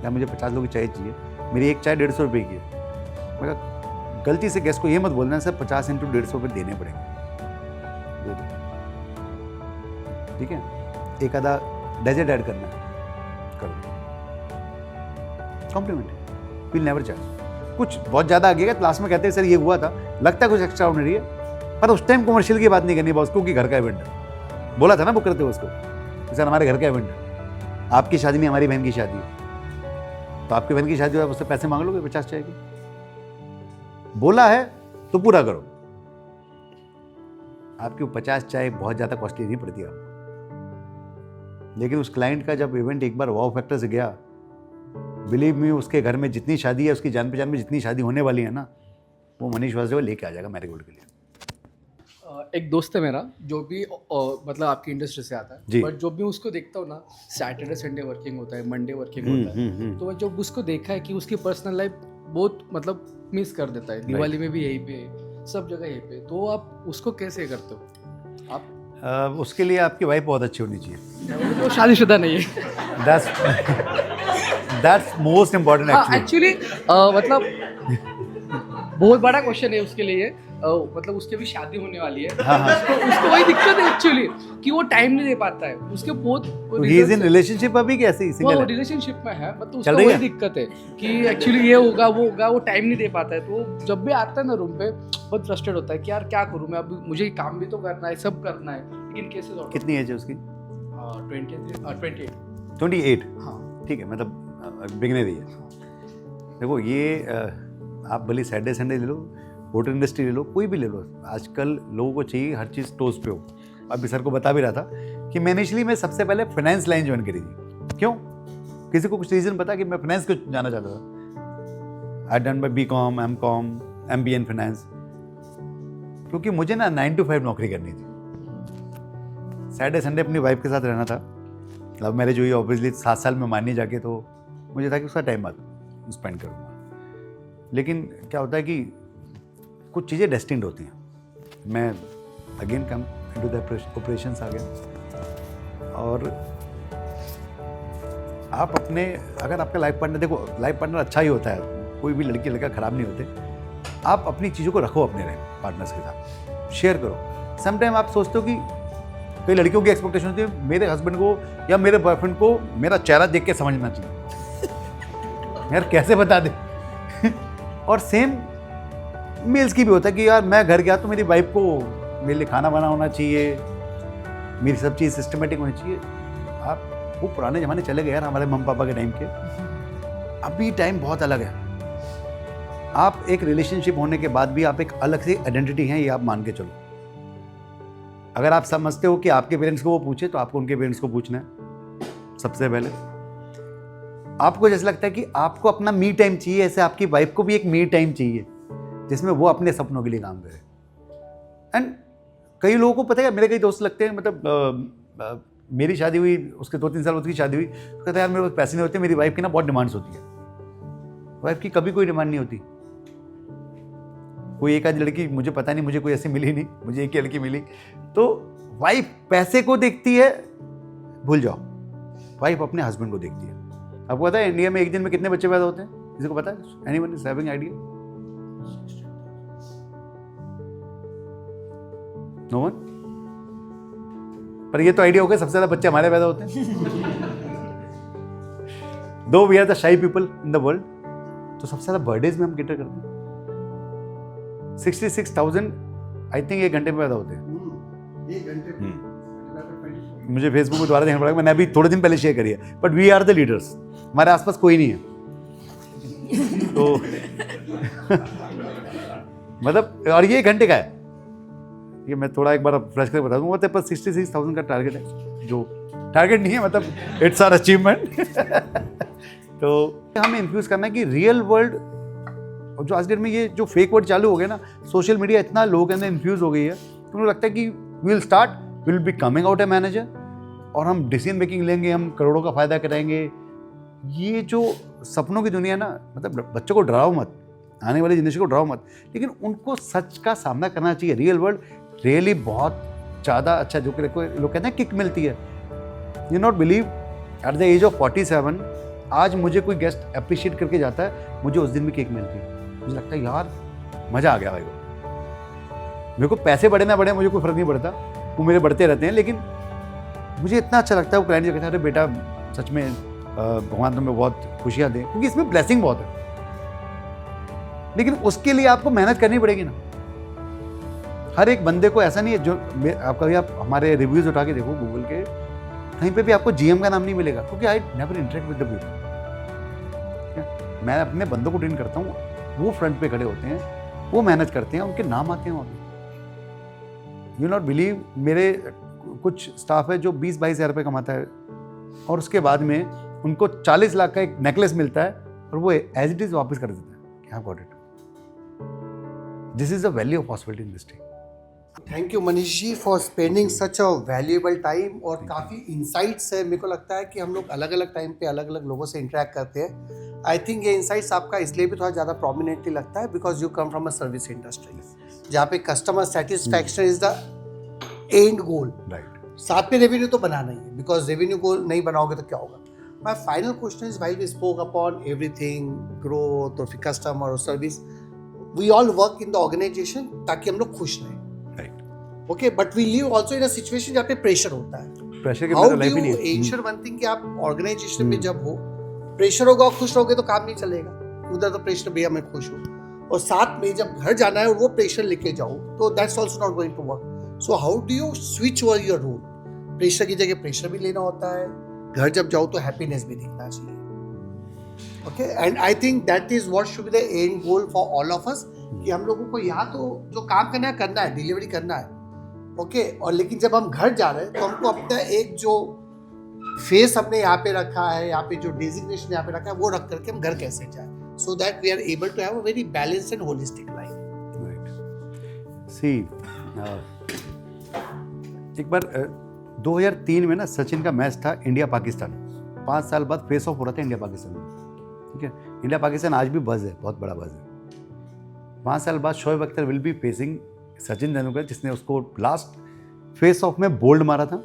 B: या मुझे 50 लोगों की चाय चाहिए, मेरी एक चाय 150 रुपये की है। मैं कहा गलती से गेस्ट को ये मत बोलना सर 50 × 150 रुपये देने पड़ेंगे, दे दो, ठीक है, एक आधा डेजर्ट ऐड करना है, कर दो, कॉम्प्लीमेंट है, विल नेवर चार्ज। कुछ बहुत ज़्यादा आगे गया, क्लास में कहते हैं सर ये हुआ था, लगता है कुछ एक्स्ट्रा ऑर्डिनरी है, पर उस टाइम कमर्शियल की बात नहीं करनी बॉस को, कि घर का इवेंट है, बोला था ना बुक करते हो उसको, सर हमारे घर का इवेंट है, आपकी शादी नहीं हमारी बहन की शादी है, तो आपकी बहन की शादी हो उससे पैसे मांग लोगे 50 चाय के, बोला है तो पूरा करो। आपकी 50 चाय बहुत ज़्यादा कॉस्टली नहीं पड़ती आपको, लेकिन उस क्लाइंट का जब इवेंट एक बार वाव फैक्टर से गया, बिलीव मी, उसके घर में जितनी शादी है, उसकी जान पहचान में जितनी शादी होने वाली है ना, वो मनीष वासुदेवा लेके आ जाएगा मैरीगोल्ड के लिए।
H: एक दोस्त है मेरा जो भी मतलब आपकी इंडस्ट्री से आता
B: जी।
H: है, बट जब भी उसको देखता हूँ ना, सैटरडे संडे वर्किंग होता है, मंडे वर्किंग होता है, तो मैं जब उसको देखा है कि उसकी पर्सनल लाइफ बहुत मतलब मिस कर देता है। दिवाली में भी यहीं पे, सब जगह यहीं पे, तो आप उसको कैसे करते हो आप?
B: उसके लिए आपकी वाइफ बहुत अच्छी होनी चाहिए।
H: वो शादीशुदा नहीं है।
B: दैट्स मोस्ट इम्पोर्टेंट
H: एक्चुअली मतलब बहुत बड़ा क्वेश्चन है उसके लिए। मतलब उसकी भी शादी होने वाली है। उसको वही दिक्कत है एक्चुअली कि वो टाइम नहीं दे पाता है। उसके बहुत
B: ही इज इन रिलेशनशिप अभी कैसे ही सिंगल
H: वो
B: है?
H: रिलेशनशिप में है, मतलब
B: चल
H: उसको
B: रही
H: वही
B: है?
H: दिक्कत है कि एक्चुअली ये होगा वो होगा, वो टाइम नहीं दे पाता है। तो जब भी आता है ना रूम पे, बहुत फ्रस्ट्रेट होता है कि यार क्या करूँ मैं, अभी मुझे काम भी तो करना है, सब करना है, लेकिन कैसे सॉर्ट?
B: कितनी एज है उसकी?
H: 28।
B: 28।
H: हाँ
B: ठीक है, मतलब बिगनर ही है। देखो ये आप भले सैटरडे संडे ले लो, होटल इंडस्ट्री ले लो, कोई भी ले लो, आजकल लोगों को चाहिए हर चीज़ टोस्ट पे हो। अभी सर को बता भी रहा था कि मैं इनिशियली मैं सबसे पहले फाइनेंस लाइन ज्वाइन करी थी। क्यों? किसी को कुछ रीज़न पता कि मैं फाइनेंस क्यों जाना चाहता था? I done by BCom, MCom, MBA in finance, क्योंकि मुझे ना 9 to 5 नौकरी करनी थी। सैटरडे संडे अपनी वाइफ के साथ रहना था। लव मैरिज हुई ऑब्वियसली 7 साल में माननी जाके, तो मुझे था कि उसका टाइम बाद स्पेंड करूँगा। लेकिन क्या होता है कि कुछ चीज़ें डेस्टिन्ड होती हैं। मैं again come into the operations आ गया, और आप अपने, अगर आपका लाइफ पार्टनर, देखो लाइफ पार्टनर अच्छा ही होता है, कोई भी लड़की लड़का ख़राब नहीं होते। आप अपनी चीज़ों को रखो अपने पार्टनर्स के साथ, शेयर करो। समटाइम आप सोचते हो कि कई लड़कियों की एक्सपेक्टेशन होती है मेरे हस्बैंड को या मेरे बॉयफ्रेंड को मेरा चेहरा देख के समझना चाहिए। यार कैसे बता दे? और सेम मेल्स की भी होता है कि यार मैं घर गया तो मेरी वाइफ को मेरे लिए खाना बना होना चाहिए, मेरी सब चीज़ सिस्टमेटिक होनी चाहिए। आप वो पुराने ज़माने चले गए यार, हमारे मम्मी पापा के टाइम के। अभी टाइम बहुत अलग है। आप एक रिलेशनशिप होने के बाद भी आप एक अलग सी आइडेंटिटी हैं, ये आप मान के चलो। अगर आप समझते हो कि आपके पेरेंट्स को वो पूछे, तो आपको उनके पेरेंट्स को पूछना है सबसे पहले। आपको जैसे लगता है कि आपको अपना मी टाइम चाहिए, ऐसे आपकी वाइफ को भी एक मी टाइम चाहिए जिसमें वो अपने सपनों के लिए काम करे। एंड कई लोगों को पता है, मेरे कई दोस्त लगते हैं, मतलब मेरी शादी हुई, उसके 2-3 साल उसकी शादी हुई, तो कहता है यार मेरे पास पैसे नहीं होते, मेरी वाइफ की ना बहुत डिमांड्स होती है। वाइफ की कभी कोई डिमांड नहीं होती। कोई एक आध लड़की, मुझे पता नहीं, मुझे कोई ऐसी मिली नहीं, मुझे एक ही लड़की मिली। तो वाइफ पैसे को देखती है, भूल जाओ, वाइफ अपने हस्बैंड को देखती है। आपको पता है इंडिया में एक दिन में कितने बच्चे पैदा होते हैं? किसी को पता है? Anyone is having idea? No one? पर ये तो आइडिया हो गया सबसे ज्यादा बच्चे हमारे पैदा होते हैं। दो वी आर द शाई पीपल इन द वर्ल्ड, तो सबसे ज्यादा बर्थडेज में हम कैटर करते हैं। 66,000 आई थिंक 1 घंटे में पैदा होते हैं।
C: 1 घंटे में
B: मुझे फेसबुक पे दोबारा देखना पड़ेगा, मैंने अभी थोड़े दिन पहले शेयर करी है। But we are the leaders, हमारे आसपास कोई नहीं है। तो मतलब, और ये 1 घंटे का है। ये मैं थोड़ा एक बार फ्लैश करके बता दूंगा। मतलब पर 66,000 का टारगेट है, जो टारगेट नहीं है, मतलब इट्स आवर अचीवमेंट। तो हमें इन्फ्यूज करना है कि रियल वर्ल्ड, और जो आज डेट में ये जो फेक वर्ड चालू हो गया ना, सोशल मीडिया इतना लोगों के अंदर इन्फ्यूज हो गई है, तो मुझे लगता है कि we will be coming out a manager, और हम डिसीजन मेकिंग लेंगे, हम करोड़ों का फायदा कराएंगे। ये जो सपनों की दुनिया है ना, मतलब बच्चों को डराओ मत, आने वाली जनरेशन को डराओ मत, लेकिन उनको सच का सामना करना चाहिए। रियल वर्ल्ड रियली बहुत ज़्यादा अच्छा, जो लोग कहते हैं किक मिलती है। You not believe, at the age of 47 आज मुझे कोई गेस्ट अप्रिशिएट करके जाता है, मुझे उस दिन भी केक मिलती है। मुझे लगता है यार मज़ा आ गया भाई को। मेरे को पैसे बढ़े ना बढ़े मुझे कोई फ़र्क नहीं पड़ता, वो मेरे बढ़ते रहते हैं, लेकिन मुझे इतना अच्छा लगता है वो क्लाइंट जो कहता है अरे बेटा सच में भगवान तुम्हें बहुत खुशियाँ दें, क्योंकि इसमें ब्लेसिंग बहुत है। लेकिन उसके लिए आपको मेहनत करनी पड़ेगी ना। हर एक बंदे को ऐसा नहीं है, जो आप कभी आप हमारे रिव्यूज़ उठा के देखो गूगल के, कहीं पे भी आपको GM का नाम नहीं मिलेगा, क्योंकि I never interact with the people. मैं अपने बंदों को ट्रेन करता हूँ, वो फ्रंट पे खड़े होते हैं, वो मेहनत करते हैं, उनके नाम आते हैं वहाँ पे। यू नॉट बिलीव, मेरे कुछ स्टाफ है जो 20-22 हज़ार रुपये कमाता है, और उसके बाद में उनको 40 लाख का एक नेकलेस मिलता है और वो एज इट इज वापस कर देते हैं, I got it. This is the value of possibility industry.
C: Thank you Manish ji for spending such a valuable time, और काफ़ी इंसाइट्स है। मेरे को लगता है कि हम लोग अलग अलग टाइम पे अलग अलग लोगों से इंटरेक्ट करते हैं। आई थिंक ये इंसाइट्स आपका इसलिए भी थोड़ा ज़्यादा प्रोमिनेंटली लगता है because you come from a service industry जहाँ पे customer satisfaction is the end goal.
B: Right.
C: साथ में रेवेन्यू तो बनाना ही है, बिकॉज रेवेन्यू गोल नहीं बनाओगे तो क्या होगा। My final question is while we spoke upon everything, growth और फिर कस्टमर और service, we all work in the organization ताकि हम लोग खुश रहें। Okay, but we live also in a situation जहाँ पे प्रेशर होता है।
B: प्रेशर के
C: हाउ
B: बिना
C: डू
B: लाइफ ही
C: यू
B: नहीं है।
C: एंश्योर वन थिंग कि आप ऑर्गेनाइजेशन में जब हो, प्रेशर होगा और खुश रहोगे तो काम नहीं चलेगा। उधर तो प्रेशर, भैया मैं खुश हूँ, और साथ में जब घर जाना है और वो प्रेशर लेके जाओ तो that's also not going to work. So how do you switch over your role? Pressure की जगह प्रेशर भी लेना होता है, घर जब जाओ तो हैप्पीनेस भी दिखना चाहिए। Okay, and I think that is what should be the end goal for all of us, कि हम लोगों को यहाँ तो जो काम करना है, डिलीवरी करना है। ओके, और लेकिन जब हम घर जा रहे हैं तो हमको अपना एक जो फेस हमने यहाँ पे रखा है, यहाँ पे जो डेजिग्नेशन यहाँ पे रखा है, वो रख करके हम घर कैसे जाए, so that we are able to have a very balanced and holistic life.
B: See एक बार 2003 में ना सचिन का मैच था इंडिया पाकिस्तान। 5 साल बाद फेस ऑफ हो रहा था इंडिया पाकिस्तान में, ठीक है। इंडिया पाकिस्तान आज भी बज़ है, बहुत बड़ा बज़ है। 5 साल बाद Shoaib Akhtar will be facing Sachin Tendulkar, जिसने उसको लास्ट फेस ऑफ में बोल्ड मारा था।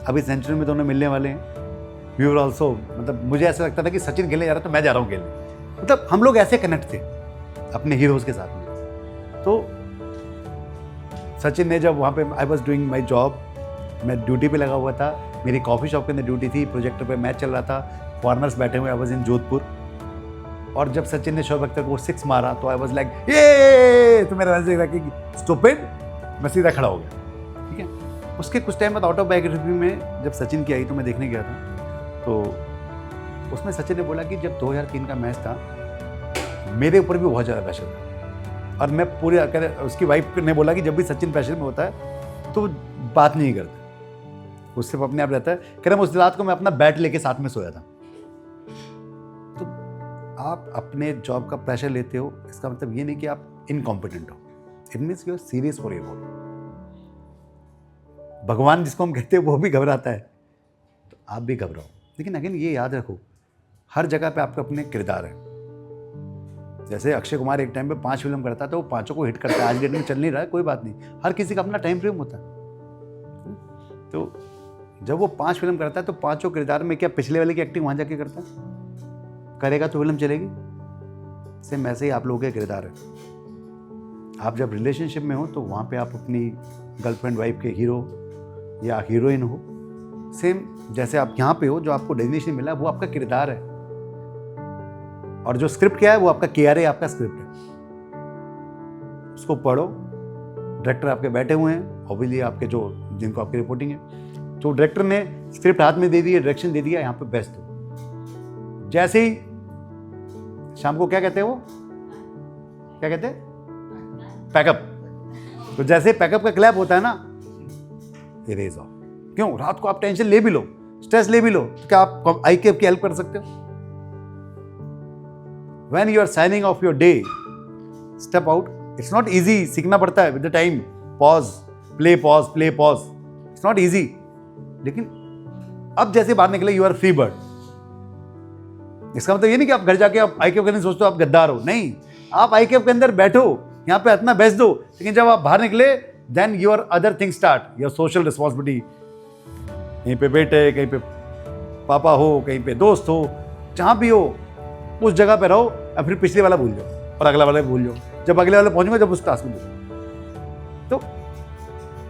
B: अभी सेंचुरी में दोनों मिलने वाले हैं। वी वर ऑल्सो, मतलब मुझे ऐसा लगता था कि सचिन खेलने जा रहा है तो मैं जा रहा हूँ खेलने। मतलब हम लोग ऐसे कनेक्ट थे अपने हीरोज़ के साथ में। तो सचिन ने जब वहाँ पे, I was doing my job, मैं ड्यूटी पे लगा हुआ था, मेरी कॉफ़ी शॉप के अंदर ड्यूटी थी, प्रोजेक्टर पे मैच चल रहा था, फॉरनर्स बैठे हुए, आई वॉज इन जोधपुर। और जब सचिन ने शोएब अख्तर को 6 मारा तो आई वॉज लाइक ये, तो मेरा नजर रखा कि स्टूपिड, मैं सीधा खड़ा हो गया, ठीक है। उसके कुछ टाइम बाद ऑटोबायोग्राफी में जब सचिन की आई तो मैं देखने गया था, तो उसमें सचिन ने बोला कि जब 2003 का मैच था मेरे ऊपर भी बहुत ज़्यादा प्रेशर था, और मैं पूरे, उसकी वाइफ ने बोला कि जब भी सचिन प्रेशर में होता है तो बात नहीं करता, उससे अपने आप रहता है। कह रहा उस रात को मैं अपना बैट लेके साथ में सोया था। तो आप अपने जॉब का प्रेशर लेते हो, इसका मतलब ये नहीं कि आप इनकॉम्पिटेंट हो, it means you are serious for your role. भगवान जिसको हम कहते हैं वो भी घबराता है, तो आप भी घबराओ। लेकिन अगेन ये याद रखो, हर जगह पे आपके अपने किरदार हैं। जैसे अक्षय कुमार एक टाइम पे 5 फिल्म करता था, वो 5 को हिट करता है। आज डेट में चल नहीं रहा है, कोई बात नहीं, हर किसी का अपना टाइम फ्रेम होता है। तो जब वो 5 फिल्म करता है तो 5 किरदार में क्या पिछले वाले की एक्टिंग वहाँ जाके करता है? करेगा तो फिल्म चलेगी। सेम ऐसे ही आप लोगों के किरदार है। आप जब रिलेशनशिप में हो तो वहाँ पे आप अपनी गर्लफ्रेंड वाइफ के हीरो या हीरोइन हो। सेम जैसे आप यहाँ पे हो, जो आपको डेजिग्नेशन मिला वो आपका किरदार है, और जो स्क्रिप्ट क्या है वो आपका KRA, आपका स्क्रिप्ट है। उसको पढ़ो, डायरेक्टर आपके बैठे हुए हैं, ऑब्वियसली आपके जो जिनको आपकी रिपोर्टिंग है, तो डायरेक्टर ने स्क्रिप्ट हाथ में दे दी है, डायरेक्शन दे दिया, यहाँ पे बेस्ट हो। जैसे ही शाम को क्या कहते हैं, वो क्या कहते हैं, पैकअप। तो जैसे पैकअप का क्लैप होता है ना, इरेज ऑफ। क्यों? रात को आप टेंशन ले भी लो, स्ट्रेस ले भी लो, तो क्या आप IKF की हेल्प कर सकते हो? When you are signing off your day, step out. It's not easy. सीखना पड़ता है with the time. Pause, play, pause, play, pause. It's not easy. लेकिन अब जैसे बाहर निकले, you are free bird. इसका मतलब ये नहीं कि आप घर जाके आप IKF करने सोचते हो आप गद्दार हो, नहीं। आप IKF के अंदर बैठो, यहाँ पे अपना बेस्ट दो, लेकिन जब आप बाहर निकले, then your other things start. Your social responsibility. कहीं पे बेटे, कहीं पे पापा हो, कहीं पे दोस्त हो, जहाँ भी हो, उस जगह पे रहो, और फिर पिछले वाला भूल जाओ और अगला वाला भूल जाओ। जब अगले वाले पहुंचोगे, जब उस टास्क में तो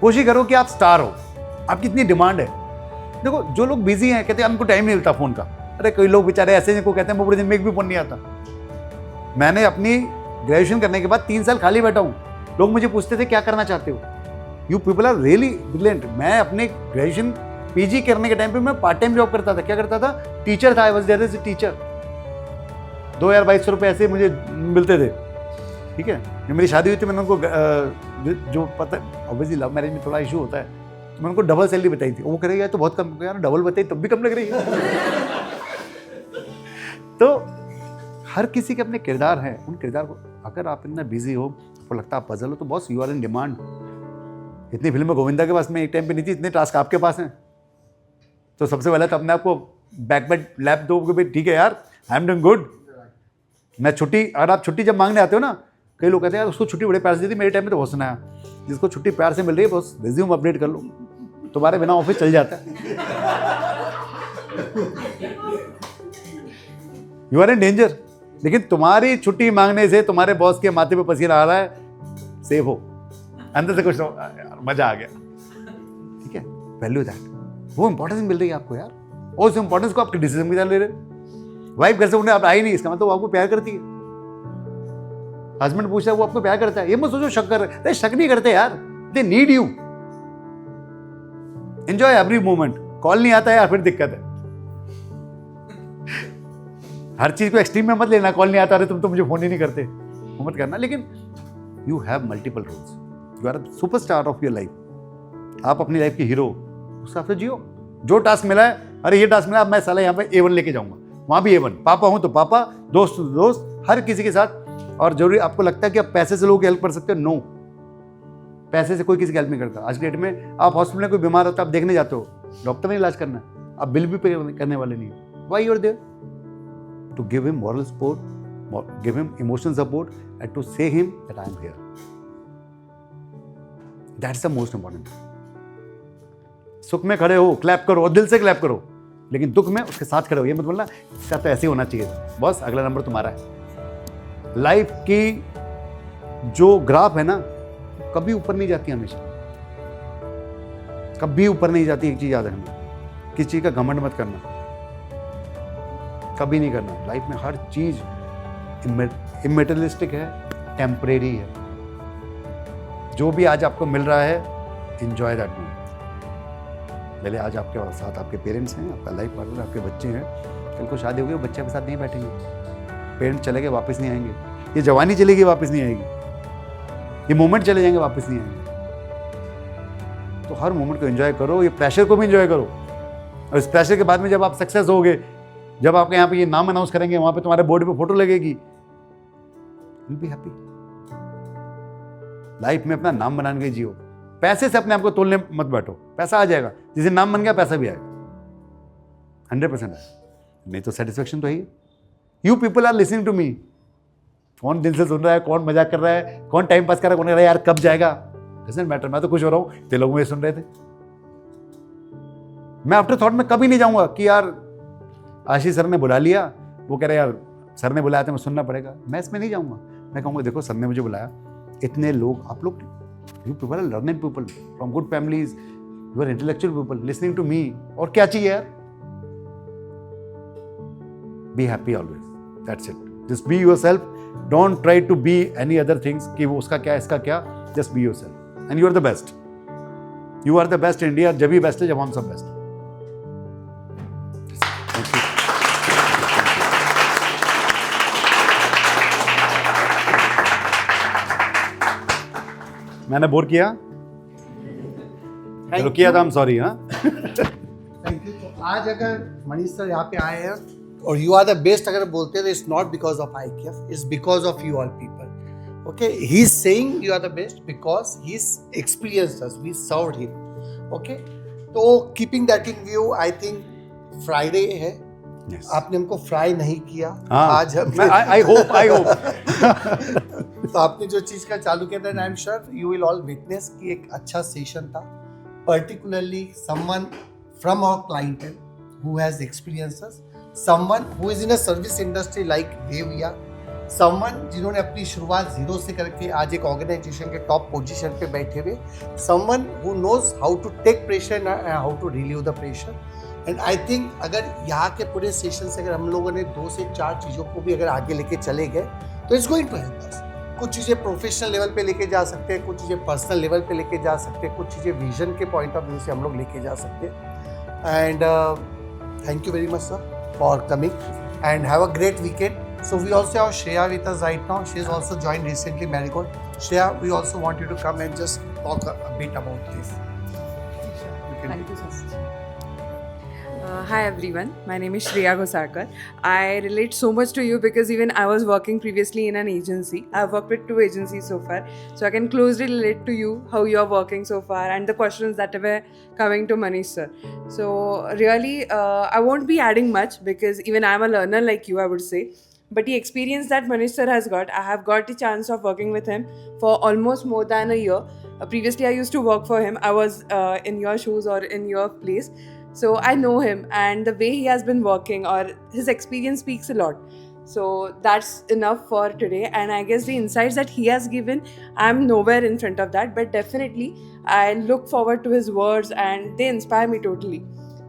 B: कोशिश करो कि आप स्टार हो। आपकी इतनी डिमांड है। देखो, जो लोग बिजी हैं कहते हैं हमको टाइम नहीं मिलता फ़ोन का। अरे कई लोग बेचारे ऐसे जिनको कहते हैं वो पूरे दिन में एक भी फ़ोन नहीं आता। मैंने अपनी ग्रेजुएशन करने के बाद 3 साल खाली बैठा हूँ। लोग मुझे पूछते थे क्या करना चाहते हो, you people are really brilliant. मैं अपने ग्रेजुएशन PG करने के टाइम पे मैं पार्ट टाइम जॉब करता था। क्या करता था? टीचर था। I was there as a teacher. 2200 रुपये ऐसे मुझे मिलते थे, ठीक है। जब मेरी शादी हुई थी, मैंने उनको जो पता, ऑब्वियसली लव मैरिज में थोड़ा इशू होता है, तो मैंने उनको डबल सैलरी बताई थी। वो करेगा तो बहुत कम, यार डबल बताई तब भी कम लग रही है। तो हर किसी के अपने किरदार हैं, उन किरदार को अगर आप इतना बिजी हो, आपको लगता है आप पजल हो, तो boss you are in demand. इतनी फिल्म में गोविंदा के पास में एक टाइम पे नहीं थी, इतने टास्क आपके पास हैं। तो सबसे पहले तो अपने आप को बैक पे लैप दो कि भाई ठीक है यार, आई एम डूइंग गुड। मैं छुट्टी, अगर आप छुट्टी जब मांगने आते हो ना, कई लोग कहते हैं यार उसको छुट्टी बड़े प्यार से दी थी, मेरे टाइम में तो बहुत सुनाया। जिसको छुट्टी प्यार से मिल रही है बस रिज्यूम अपडेट कर लो, तुम्हारे बिना ऑफिस चल जाता है। You are in danger. लेकिन तुम्हारी छुट्टी मांगने से तुम्हारे बॉस के माथे पे पसीना आ रहा है, सेव हो, अंदर से कुछ मजा आ गया, ठीक है, वैल्यू दैट। वो इंपॉर्टेंस मिल रही है आपको यार, और उस इंपॉर्टेंस को आपके डिसीजन में डाल ले रहे। वाइफ घर से उन्हें आप आई नहीं, इसका मतलब वो आपको प्यार करती है। हस्बैंड पूछता है वो आपको प्यार करता है, ये मत सोचो शक कर रहे। अरे शक नहीं करते यार, they need you. Enjoy every moment. Call नहीं आता है यार, फिर दिक्कत है। हर चीज को एक्सट्रीम में मत लेना, कॉल नहीं आता, अरे तुम तो मुझे फोन ही नहीं करते, वो मत करना। लेकिन you have multiple roles, you are superstar of your life. आप अपनी लाइफ के हीरो, उस हिसाब से जियो। जो टास्क मिला है, अरे ये टास्क मिला, अब मैं साला यहाँ पे A1 लेके जाऊंगा, वहां भी A1। पापा हूं तो पापा, दोस्त तो दोस्त, हर किसी के साथ। और जरूरी आपको लगता है कि आप पैसे से लोगों की हेल्प कर सकते हो? नो, पैसे से कोई किसी की हेल्प नहीं करता। आज की डेट में आप हॉस्पिटल में कोई बीमार होता है, आप देखने जाते हो, डॉक्टर ने इलाज करना है, आप बिल भी पे करने वाले नहीं। Why you are there? To give him moral support, give him emotional support, and to say him that I am here. That's the most important. सुख में खड़े हो, क्लैप करो, और दिल से क्लैप करो, लेकिन दुख में उसके साथ खड़े हो। ये मत बोलना इसका तो ऐसे ही होना चाहिए, बॉस अगला नंबर तुम्हारा है। लाइफ की जो ग्राफ है ना, कभी ऊपर नहीं जाती, हमेशा कभी ऊपर नहीं जाती। एक चीज याद रखना, किसी चीज का घमंड मत करना, कभी नहीं करना। लाइफ में हर चीज इमेटेरियलिस्टिक है, टेम्परेरी है। जो भी आज आपको मिल रहा है, एंजॉय दैट मोमेंट। पहले आज आपके साथ आपके पेरेंट्स हैं, आपका लाइफ पार्टनर, आपके बच्चे हैं। कल को शादी होगी, वो बच्चे के साथ नहीं बैठेंगे, पेरेंट्स चले गए वापस नहीं आएंगे, ये जवानी चलेगी वापस नहीं आएगी, ये मोमेंट चले जाएंगे वापस नहीं आएंगे। तो हर मोमेंट को एंजॉय करो, ये प्रेशर को भी एंजॉय करो। और इस प्रेशर के बाद में जब आप सक्सेस होगे, जब आपके यहाँ पे ये नाम अनाउंस करेंगे, वहां पे तुम्हारे बोर्ड पे फोटो लगेगी, विल बी हैप्पी। लाइफ में अपना नाम बनाने के जियो, पैसे से अपने आप को तोलने मत बैठो। पैसा आ जाएगा, जिसे नाम बन गया पैसा भी आएगा, 100% है। नहीं तो सेटिस्फेक्शन तो है ही। You people are listening to me. कौन दिल से सुन रहा है, कौन मजाक कर रहा है, कौन टाइम पास कर रहा है, कौन कह रहा है यार कब जाएगा, डजंट मैटर। मैं तो खुश हो रहा हूँ, ते लोग मुझे सुन रहे थे। मैं आफ्टर थॉट में कभी नहीं जाऊंगा कि यार आशीष सर ने बुला लिया, वो कह रहे यार सर ने बुलाया तो मैं सुनना पड़ेगा। मैं इसमें नहीं जाऊंगा। मैं कहूँगा देखो सर ने मुझे बुलाया, इतने लोग, आप लोग, you people are learning people from good families, you are intellectual people listening to me. और क्या चाहिए यार? Be happy always, that's it. Just be yourself, don't try to be any other things कि वो उसका क्या इसका क्या। Just be yourself and you are the best. You are the best. India जब भी बेस्ट है जब हम सब बेस्ट। मैंने बोर किया? चलो किया था, हम सॉरी। हाँ,
C: थैंक यू। तो आज अगर मनीष सर यहाँ पे आए हैं और यू आर द बेस्ट अगर बोलते हैं, तो it's not because of IKF, it's because of you all people. Okay, he is saying you are the best because he is experienced us, we served him. Okay, तो keeping that in view, I think Friday है,
B: yes.
C: आपने हमको fry नहीं किया।
B: हाँ,
C: आज हम
B: I hope
C: तो आपने जो चीज का चालू किया था, I am sure you will all witness कि एक अच्छा सेशन था, particularly someone from our clientele who has experiences, someone who is in a service industry like Devya, someone जिन्होंने अपनी शुरुआत जीरो से करके आज एक ऑर्गेनाइजेशन के टॉप पोजीशन पे बैठे हुए, someone who knows how to take pressure and how to relieve the pressure. And I think अगर यहाँ के पूरे सेशन से अगर हम लोगों ने 2 से 4 चीज़ों को भी अगर आगे लेके चले गए, तो it's going to help us. कुछ चीज़ें प्रोफेशनल लेवल पे लेके जा सकते हैं, कुछ चीज़ें पर्सनल लेवल पे लेके जा सकते हैं, कुछ चीज़ें विजन के पॉइंट ऑफ व्यू से हम लोग लेके जा सकते हैं। And thank you very much sir for coming and have a great weekend. So we also have Shreya with us right now. She has also joined recently Marigold. Shreya, we also want you to come and just talk a bit about this.
I: Thank you so much. Hi everyone, my name is Shreya Ghosarkar. I relate so much to you because even I was working previously in an agency. I've worked with 2 agencies so far, so I can closely relate to you how you are working so far and the questions that were coming to Manish sir. So really, I won't be adding much because even I'm a learner like you, I would say. But the experience that Manish sir has got, I have got the chance of working with him for almost more than a year. Previously, I used to work for him. I was in your shoes or in your place. So I know him, and the way he has been working or his experience speaks a lot. So that's enough for today, and I guess the insights that he has given, I'm nowhere in front of that, but definitely I look forward to his words and they inspire me totally.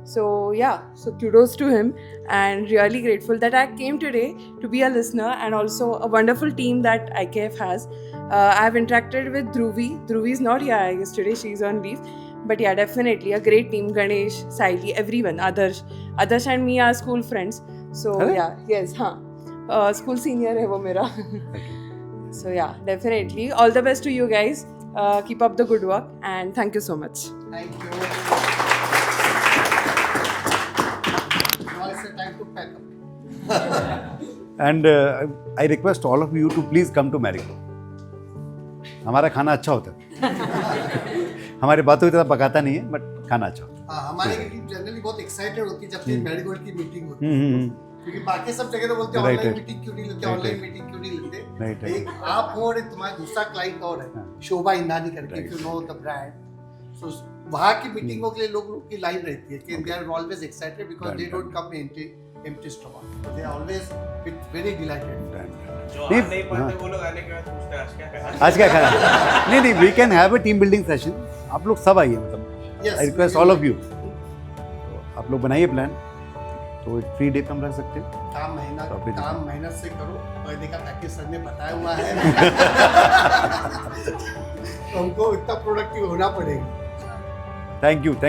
I: So yeah, so kudos to him, and really grateful that I came today to be a listener, and also a wonderful team that IKF has. I've interacted with Dhruvi. Dhruvi is not here, I guess today she's on leave. But yeah, definitely a great team. Ganesh, Saili, everyone. Adarsh and me are school friends. So yeah, yes, school senior hai wo mera. So yeah, definitely. All the best to you guys. Keep up the good work, and thank you so much.
C: Thank you. Now it's the time to pack up.
B: And I request all of you to please come to Marico. हमारा खाना अच्छा होता है हमारी बातों की तरह पकाता नहीं है बट खाना अच्छा होता
C: हाँ, हमारे की टीम जनरली बहुत एक्साइटेड होती है जब भी मैरीगोल्ड की मीटिंग होती है
B: है
C: क्योंकि बाकी सब जगह तो बोलते हैं
B: Right,
C: ऑनलाइन
B: right.
C: मीटिंग क्यों नहीं लेते
B: Right,
C: ऑनलाइन
B: right.
C: मीटिंग क्यों नहीं लेते
B: Right, right.
C: एक आप हो और एक तुम्हारा दूसरा क्लाइंट और है
B: हाँ.
C: शोभा इंदानी करके
B: Right.
C: If you know the brand so वहाँ की मीटिंगों के लिए लोगों की लाइन रहती है कि they are always excited because
B: Right,
C: they don't come empty stomach they are always very delighted
B: नहीं आज क्या खाना नहीं we can have a team building session आप लोग सब आइए मतलब
C: Yes,
B: I request
C: we
B: all
C: will.
B: Of you आप लोग बनाइए प्लान तो एक फ्री डे कम रख सकते हैं
C: काम मेहनत से करो बर्थडे का पैकेज सर ने बताया हुआ है तो हमको इतना प्रोडक्टिव होना पड़ेगा
B: थैंक यू